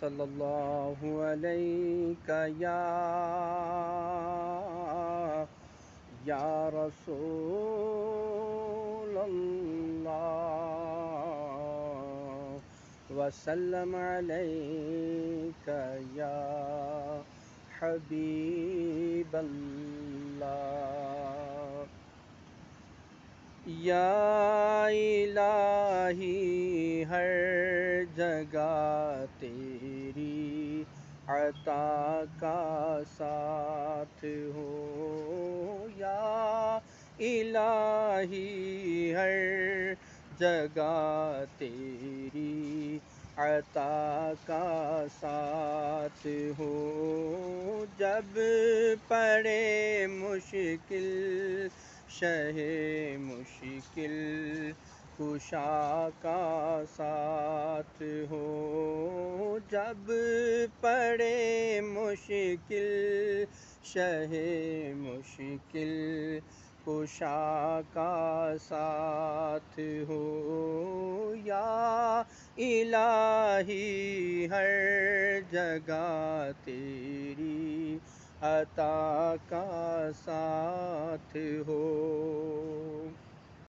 صلی اللہ علیہ یا رسول اللہ وسلم علیک یا حبیب اللہ یا الہی ہر جگہ تیری عطا کا ساتھ ہو یا الہی ہر جگہ تیری عطا کا ساتھ ہو جب پڑے مشکل شہ مشکل کشا کا ساتھ ہو جب پڑے مشکل شہ مشکل کشا کا ساتھ ہو یا الہی ہر جگہ تیری عطا کا ساتھ ہو